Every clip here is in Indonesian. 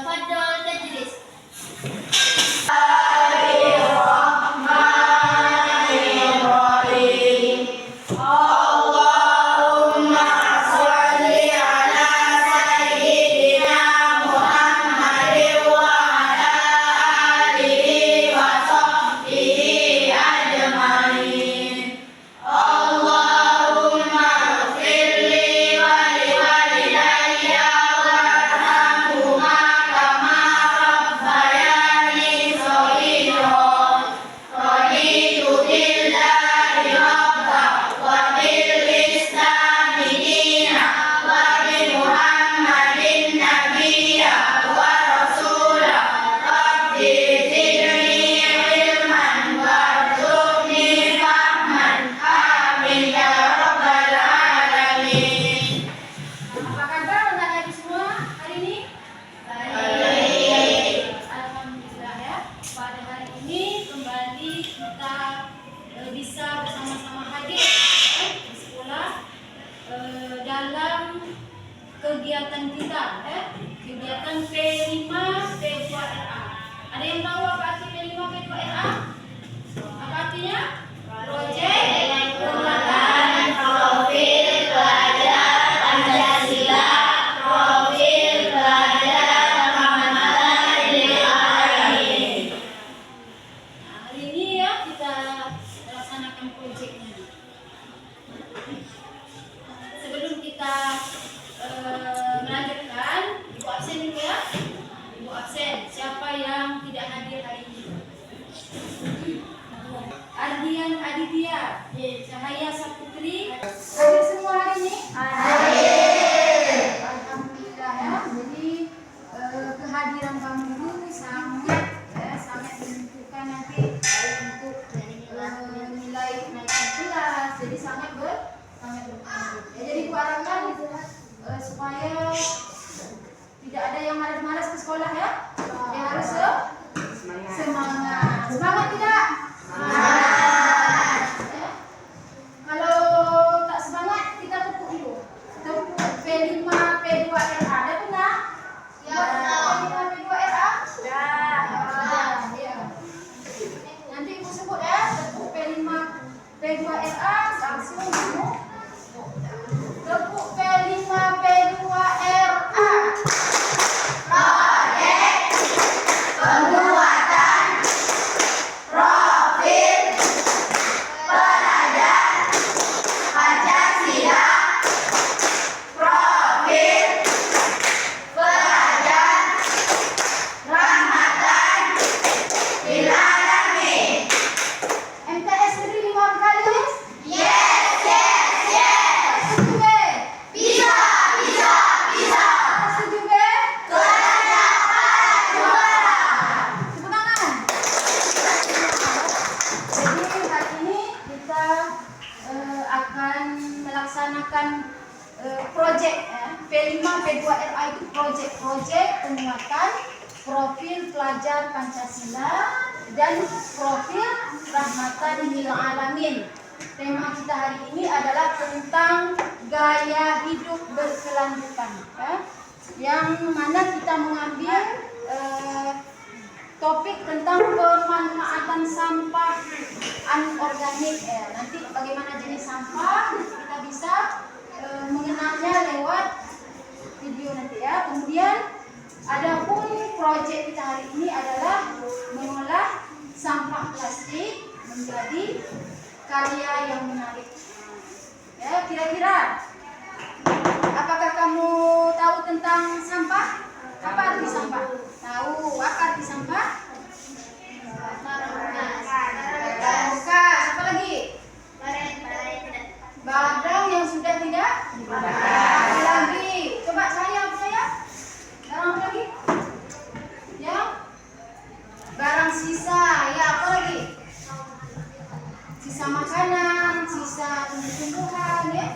تفضل تجلس. Bisa bersama-sama hadir di sekolah dalam kegiatan kita, kegiatan P5 P2RA. Ada yang tahu apa arti P5 P2RA? Apa artinya? Proyek penguatan profil pelajar Pancasila, profil pelajar Muhammad Al-Alamin. Nah, hari ini ya kita laksanakan proyeknya. Sebelum kita melanjutkan, Ibu absen dulu ya. Ibu absen. Siapa yang tidak hadir hari ini? Ardian Aditya, Cahaya Saputri. Hadir semua hari ini? Hadir. Alhamdulillah ya. Jadi kehadiran kamu ini sangat menentukan nanti untuk nilai kenaikan kelas. Jadi sangat berpengaruh. Ya, jadi Bu harapkan supaya tidak ada yang malas-malas ke sekolah ya. Yang harus semangat. Semangat tidak? Semangat. Ya. Kalau tak semangat kita tepuk dulu. Tepuk P5 P2RA. Ada pernah? Ya. P5 P2RA? Ya. Nanti Ibu sebut ya. Tepuk P5 P2RA langsung dulu. Tepuk P5 P2RA. Proyek penguatan profil pelajar Pancasila, profil pelajar rahmatan lil alamin. MTS negeri 5 kali? Yes. Setuju be? Bisa. Setuju be? Kerja para juara. Tepuk tangan. Jadi hari ini kita akan melaksanakan proyek P5 P2RA itu proyek penguatan profil pelajar Pancasila dan profil rahmatan lil alamin. Tema kita hari ini adalah tentang gaya hidup berkelanjutan, yang mana kita mengambil topik tentang pemanfaatan sampah anorganik. Nanti bagaimana jenis sampah kita bisa mengenalnya lewat video nanti ya. Kemudian adapun proyek kita hari ini adalah mengolah sampah plastik menjadi karya yang menarik. Ya, kira-kira apakah kamu tahu tentang sampah? Apa arti sampah? Tahu apa arti sampah? Bekas. Apa lagi? Barang yang sudah tidak dipakai lagi. Coba saya. Barang apa lagi? Ya. Barang sisa. Ya, apa lagi? Sisa makanan, sisa tumbuh-tumbuhan, ya.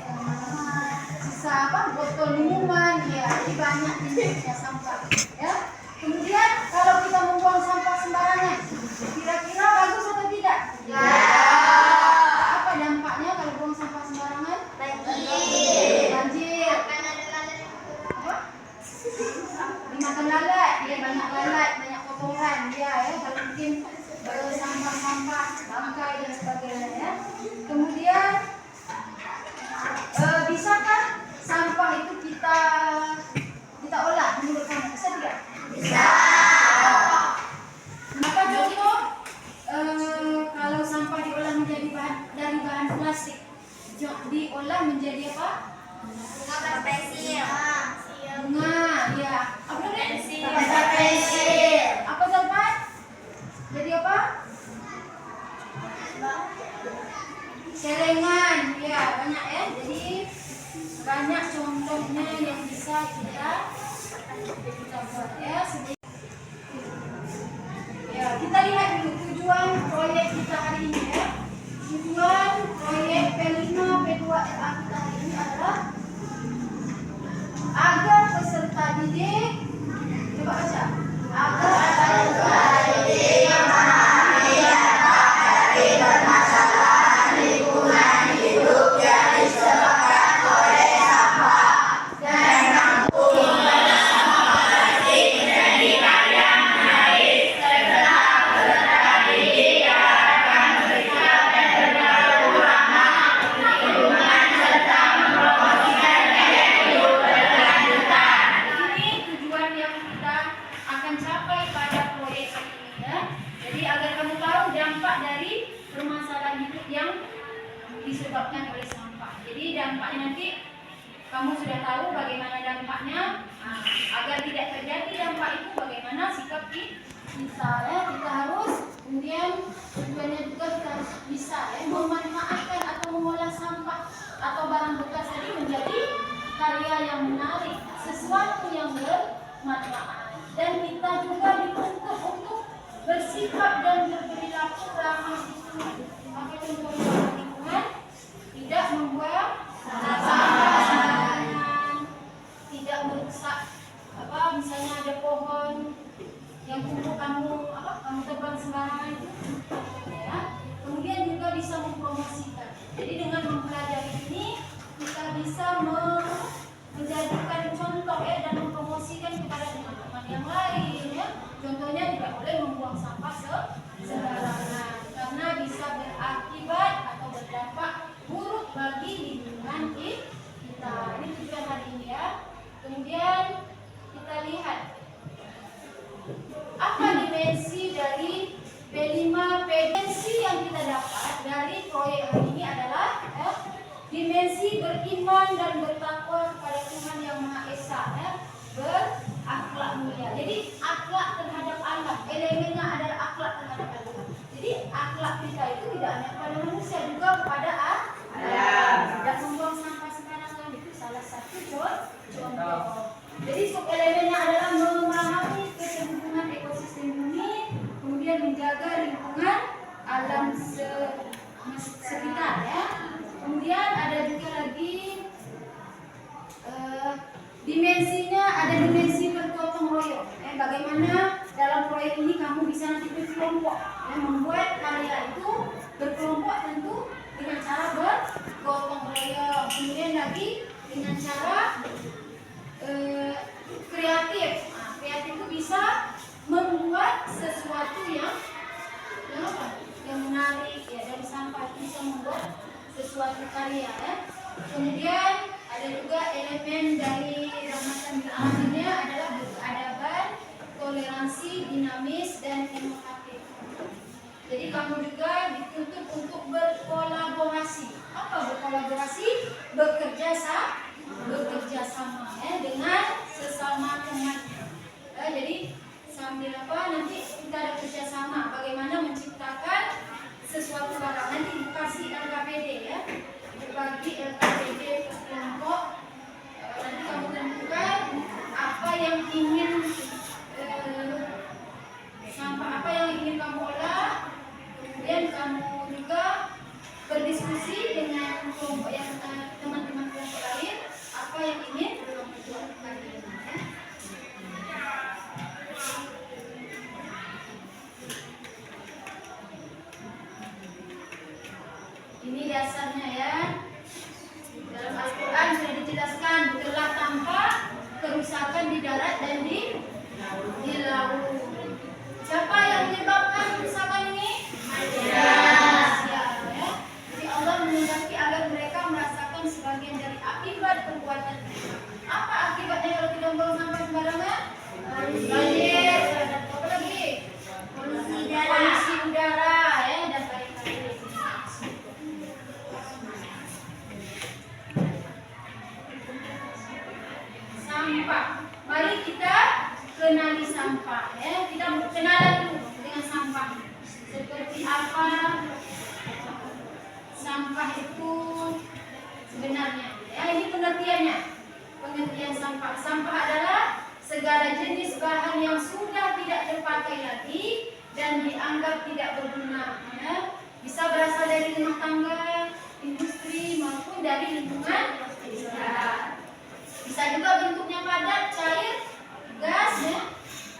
Sisa botol minuman, ya. Ini banyak jenisnya sampah, ya. lihat dia banyak lalat, banyak kotoran dia ya, kalau mungkin sampah-sampah, bangkai dan sebagainya ya. Kemudian bisakah sampah itu kita olah menurut kamu? Bisa tidak? Bisa. Maka contoh kalau sampah diolah menjadi dari bahan plastik, diolah menjadi apa? Bunga pensil. Bunga, ya. Apa pensil? Pensil. Apa tempat? Jadi apa? Celengan, ya banyak ya. Jadi banyak contohnya yang bisa kita buat ya. Ya, kita lihat dulu tujuan proyek kita hari ini ya. Tujuan proyek P5 P2 LA kita hari ini adalah agar peserta didik, coba baca, agar peserta didik memahami dampak dari permasalahan lingkungan hidup yang disebabkan oleh sampah dan mampu mengolah sampah plastik menjadi karya menarik serta peserta didik akan bersikap dan berlaku ramah lingkungan serta mempromosikan gaya hidup berkelanjutan. Ini tujuan yang kita akan capai pada proyek ini ya. Jadi agar kamu tahu dampak dari permasalahan hidup yang disebabkan oleh sampah. Jadi dampaknya nanti kamu sudah tahu bagaimana dampaknya. Agar tidak terjadi dampak itu bagaimana sikap kita ya. Kita harus kemudian tujuannya juga kita harus bisa ya memanfaatkan atau mengolah sampah atau barang bekas tadi menjadi karya yang menarik, sesuatu yang bermanfaat. Dan kita juga dituntut untuk bersikap dan berperilaku ramah lingkungan. Maka contoh lingkungan tidak membuang sampah sembarangan, tidak merusak misalnya ada pohon yang tumbuh kamu tebang sembarangan itu ya. Kemudian juga bisa mempromosikan. Jadi dengan mempelajari ini kita bisa menjadikan contoh ya dan mempromosikan kepada teman-teman yang lain ya. Contohnya tidak boleh membuang sampah sembarangan karena bisa berakibat atau berdampak buruk bagi lingkungan kita. Ini tujuan hari ini ya. Kemudian kita lihat apa dimensi dari P5 dimensi yang kita dapat dari proyek hari ini adalah dimensi beriman dan bertakwa kepada Tuhan Yang Maha Esa ya. Berakhlak mulia. Jadi akhlak terhadap alam, elemennya adalah akhlak terhadap alam. Jadi akhlak kita itu tidak hanya kepada manusia, juga kepada alam. Tidak membuang sampah sembarangan, itu salah satu contoh. Jadi sub-elemennya adalah memahami keterhubungan ekosistem bumi, kemudian menjaga lingkungan alam sekitar ya. Kemudian ada juga lagi dimensinya, ada dimensi bergotong royong. Bagaimana dalam proyek ini kamu bisa nanti berkelompok membuat karya itu berkelompok tentu dengan cara bergotong royong. Kemudian lagi dengan cara kreatif. Kreatif itu bisa membuat sesuatu yang menarik ya, dari sampah itu bisa membuat sesuatu karya ya. Kemudian ada juga elemen dari rahmatan bil alaminnya adalah berkeadaban, toleransi, dinamis dan inovatif. Jadi kamu juga dituntut untuk berkolaborasi. Apa berkolaborasi? Bekerja sama ya dengan sesama teman. Jadi sambil nanti kita ada kerjasama bagaimana menciptakan sesuatu barang. Nanti dikasih LKPD ya, berbagi LKPD ke kelompok. Nanti kamu tentukan apa yang ingin sampah apa yang ingin kamu olah. Kemudian kamu juga berdiskusi dengan kelompok yang teman-teman kelompok lain apa yang ingin kamu buat hari ini ya. Ini dasarnya ya. Dalam Al-Quran sudah dijelaskan telah tampak kerusakan di darat dan di sampah ya. Kita kenalan dulu dengan sampah. Seperti apa sampah itu sebenarnya? Ya, ini pengertiannya. Pengertian sampah. Sampah adalah segala jenis bahan yang sudah tidak terpakai lagi dan dianggap tidak berguna. Ya. Bisa berasal dari rumah tangga, industri maupun dari lingkungan sekitar. Bisa juga bentuknya padat, cair, gas, ya.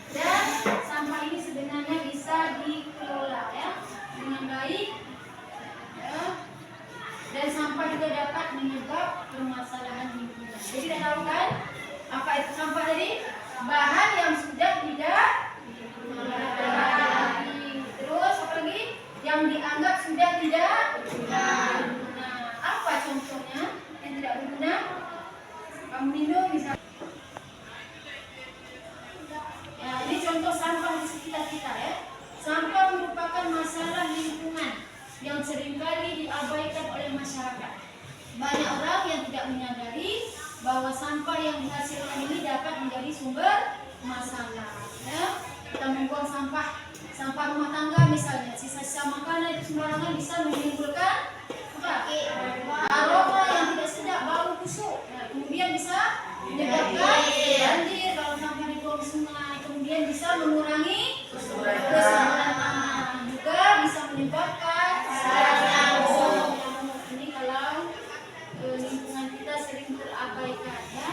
Dan sampah ini sebenarnya bisa dikelola ya dengan baik. Ya. Dan sampah juga dapat menyebabkan permasalahan lingkungan. Jadi kita tahu kan apa itu sampah tadi? Bahan yang sudah tidak lagi. Terus apa lagi? Yang dianggap sudah tidak berguna. Apa contohnya yang tidak berguna? Kamu minum misalnya. Ya, ini contoh sampah di sekitar kita ya. Sampah merupakan masalah lingkungan yang seringkali diabaikan oleh masyarakat. Banyak orang yang tidak menyadari bahwa sampah yang dihasilkan ini dapat menjadi sumber masalah. Ya. Kita membuang sampah rumah tangga misalnya, sisa-sisa makanan itu sembarangan bisa menimbulkan aroma yang tidak sedap, bau busuk. Nah, kemudian bisa menyebabkan banjir kalau sampah dibuang sungai, kemudian bisa mengurangi kesuburan tanah, juga bisa menyebabkan ini kalau lingkungan kita sering terabaikan ya.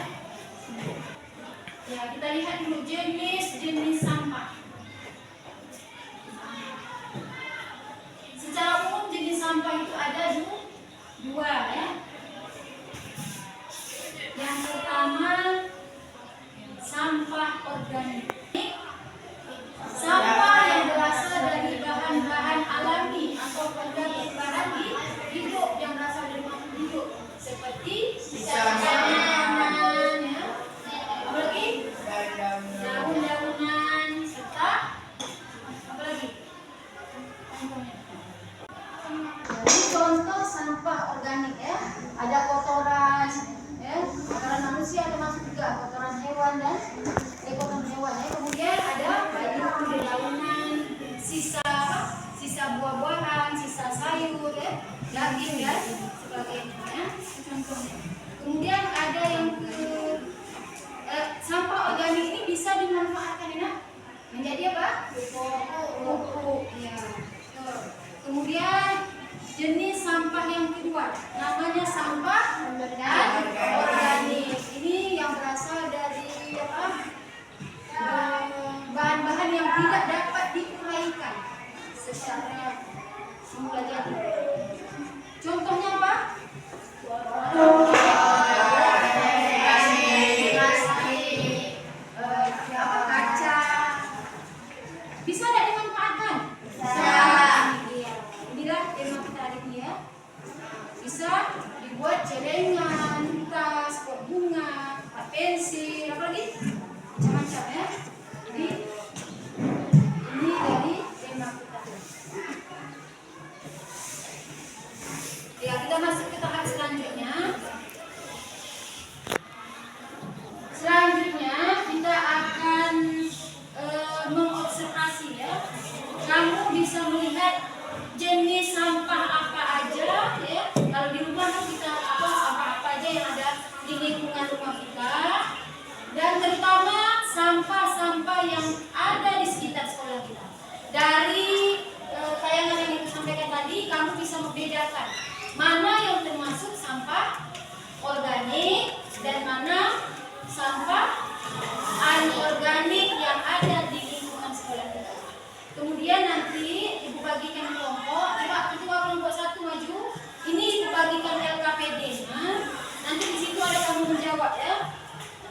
Ya, kita lihat dulu jenis sampah. Secara umum jenis sampah itu ada dua ya. Yang pertama sampah organik. Sampah yang berasal dari bahan-bahan alami atau organik, bahan hidup yang berasal dari makhluk hidup seperti tanaman ya. Apalagi daun-daunan serta apalagi contoh sampah organik ya, ada kotoran ya, kotoran manusia termasuk juga kotoran hewan dan kotoran hewan ya. Kemudian ada dedaunan, sisa buah-buahan, sisa sayur ya, daging dan sebagainya ya. Contohnya. Kemudian ada yang sampah organik ini bisa dimanfaatkan ya, menjadi apa? Pupuk ya. Kemudian jenis sampah yang kedua namanya sampah organik. Ini yang berasal dari bahan-bahan yang tidak dapat diuraikan secara semula jadi. Contohnya apa? Kaca. Bisa tidak dimanfaatkan? Inilah tema kita hari ini ya. Bisa dibuat celengan, tas, pot bunga, pensil, apa lagi? Macam-macam ya. Jadi ini dari tema kita. Ya, kita masuk ke tahap selanjutnya. Selanjutnya kita akan mengobservasi ya. Kamu bisa melihat jenis sampah apa aja ya. Kalau di rumah kan kita sampah apa aja yang ada di lingkungan rumah kita. Dan terutama sampah-sampah yang ada di sekitar sekolah kita. Dari tayangan yang Ibu sampaikan tadi, kamu bisa membedakan mana yang termasuk sampah organik dan mana sampah anorganik yang ada di lingkungan sekolah kita. Kemudian nanti Ibu bagikan kelompok. Coba ketua kelompok 1 maju. Ini Ibu bagikan LKPD-nya. Nanti di situ ada kamu menjawab ya.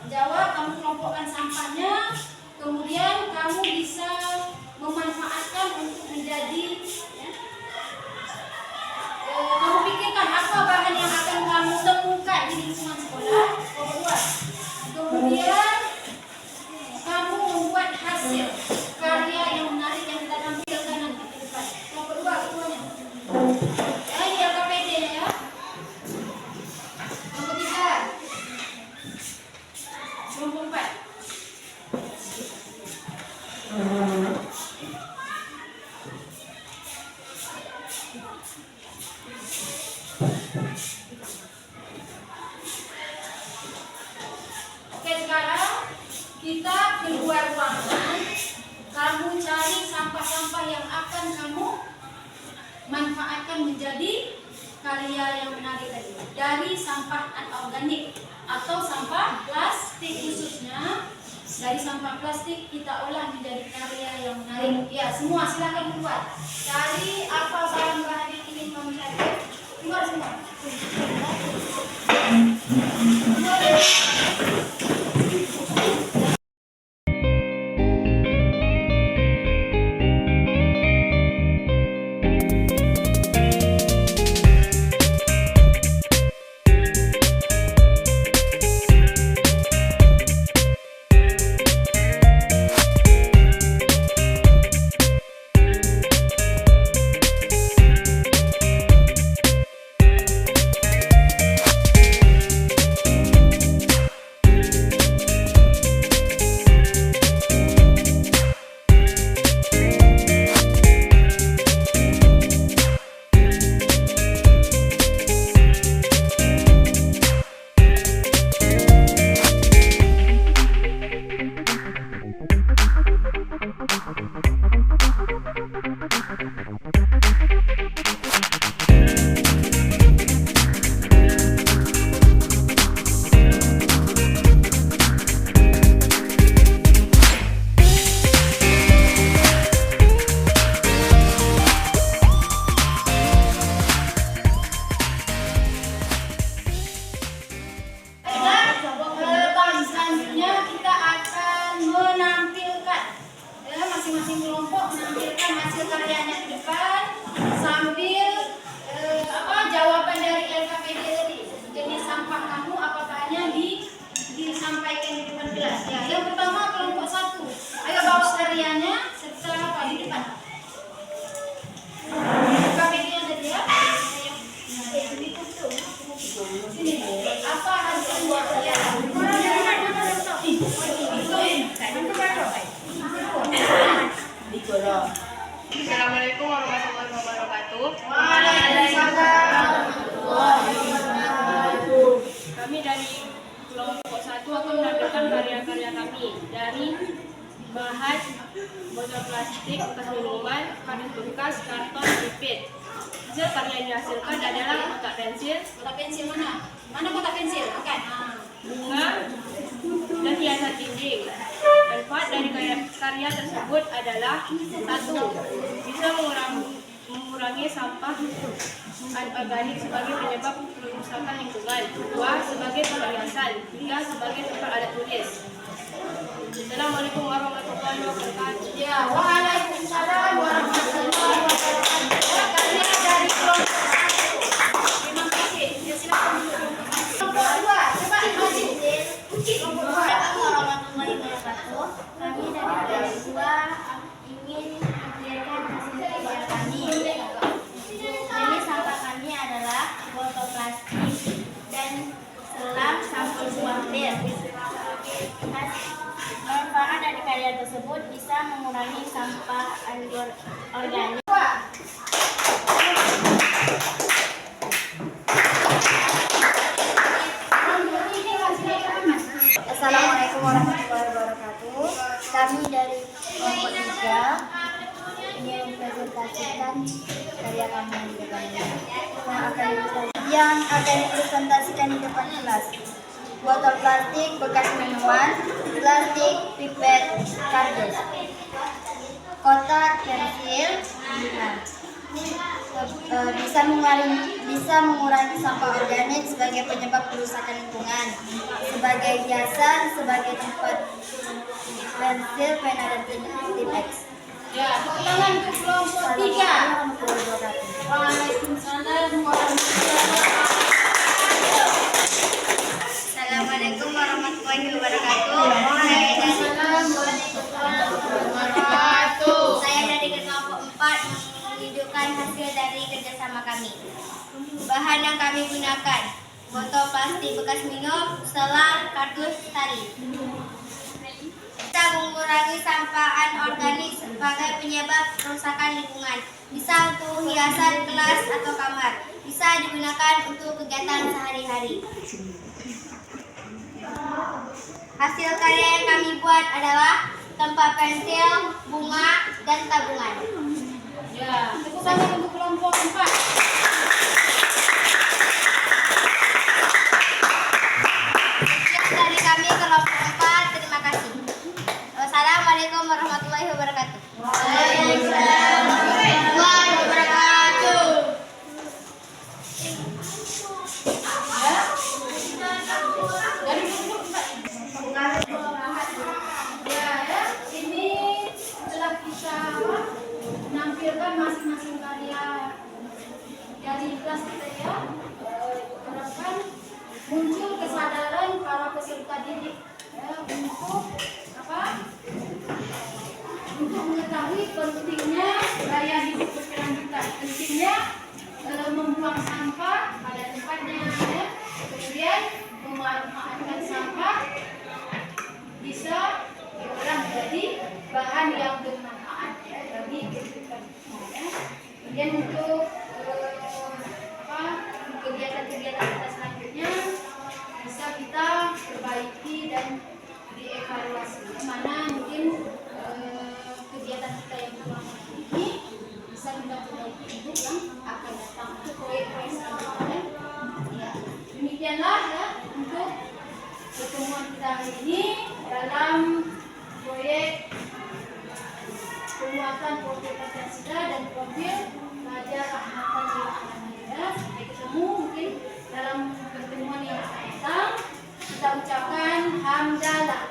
Jawab, kamu kelompokkan sampahnya. Kemudian kamu bisa memanfaatkan untuk menjadi ya, kamu pikirkan apa bahan yang akan kamu temukan di lingkungan sekolah. Kemudian kamu membuat hasil karya yang menarik yang kita tampilkan nanti ke depan. Yang kedua, ketuanya. Ini LKPD ya. Yang ketiga, kelompok 4. akan menjadi karya yang menarik tadi. Dari sampah anorganik atau sampah plastik khususnya, dari sampah plastik kita olah menjadi karya yang menarik. Ya, semua silakan buat. Cari apa bahan-bahan yang ingin kamu cari. Keluar semua. Masing-masing kelompok menampilkan hasil karyanya di depan sambil jawaban dari LKPD tadi. Jenis sampah kamu apakahnya disampaikan di depan kelas. Ya, yang pertama kelompok 1. Ayo bawa karyanya serta apa di depan. LKPD-nya tadi ya. Sini. Apa hasil buat kalian? Assalamualaikum warahmatullahi wabarakatuh. Kami dari kelompok 1 akan menampilkan karya-karya kami dari bahan botol plastik, bekas minuman, kardus bekas, karton, pipet. Hasil karya yang dihasilkan adalah kotak pensil. Kotak pensil mana? Mana kotak pensil? Bukan. Bunga, dan hiasan dinding. Manfaat dari karya tersebut adalah: 1. Bisa mengurangi sampah anorganik sebagai penyebab kerusakan lingkungan. 2. Sebagai perhiasan. 3. Sebagai tempat alat tulis. Assalamualaikum warahmatullahi wabarakatuh. Ya, waalaikumsalam warahmatullahi wabarakatuh. Karya dari kelompok 1. Terima kasih. Ya, silakan. Kelompok 2, coba maju. Kelompok 2. Warahmatullahi wabarakatuh. Kami dari kelas 2 ingin memperlihatkan hasil karya kami. Jadi sampah kami adalah botol plastik dan selang sampul buah bir. Manfaat dari karya tersebut bisa mengurangi sampah anorganik. Assalamualaikum warahmatullahi wabarakatuh. Kami dari kelompok 3 ingin mempresentasikan karya kami di depan yang akan dipresentasikan di depan kelas. Botol plastik, bekas minuman, plastik, pipet, kardus, kotak pensil. Bisa mengurangi sampah organik sebagai penyebab kerusakan lingkungan, sebagai hiasan, sebagai tempat pensil, pena dan tipex. Ya, tangan ke kelompok 3. Waalaikumsalam warahmatullahi wabarakatuh. Assalamualaikum warahmatullahi wabarakatuh. Saya dari kelompok 4 menunjukkan hasil dari kerjasama kami. Bahan yang kami gunakan: botol plastik bekas minum, selang, kardus, tali. Bisa mengurangi sampah anorganik sebagai penyebab kerusakan lingkungan. Bisa untuk hiasan kelas atau kamar. Bisa digunakan untuk kegiatan sehari-hari. Hasil karya yang kami buat adalah tempat pensil, bunga, dan tabungan. Ya, tepuk tangan untuk kelompok 4. Sekian dari kami kelompok 4. Terima kasih. Wassalamualaikum warahmatullahi wabarakatuh. Waalaikumsalam warahmatullahi wabarakatuh. Ya. Dari kelompok 4. Ya, ini setelah kita menampilkan masing-masing karya dari kelas kita ya, harapkan muncul kesadaran para peserta didik ya, untuk apa? Untuk mengetahui pentingnya gaya hidup berkelanjutan, pentingnya membuang sampah pada tempatnya ya. Kemudian memanfaatkan sampah bisa diolah menjadi bahan yang bermanfaat ya, bagi kehidupan kita ya. Kemudian untuk kegiatan-kegiatan kita selanjutnya bisa kita perbaiki dan dievaluasi. Mana mungkin kegiatan kita yang selama ini bisa kita perbaiki untuk yang akan datang, untuk proyek-proyek selanjutnya. Ya, demikianlah ya untuk pertemuan kita hari ini dalam proyek penguatan profil Pancasila dan profil pelajar rahmatan lil alamin. Sampai ketemu mungkin dalam pertemuan yang akan datang. Kita ucapkan hamdalah.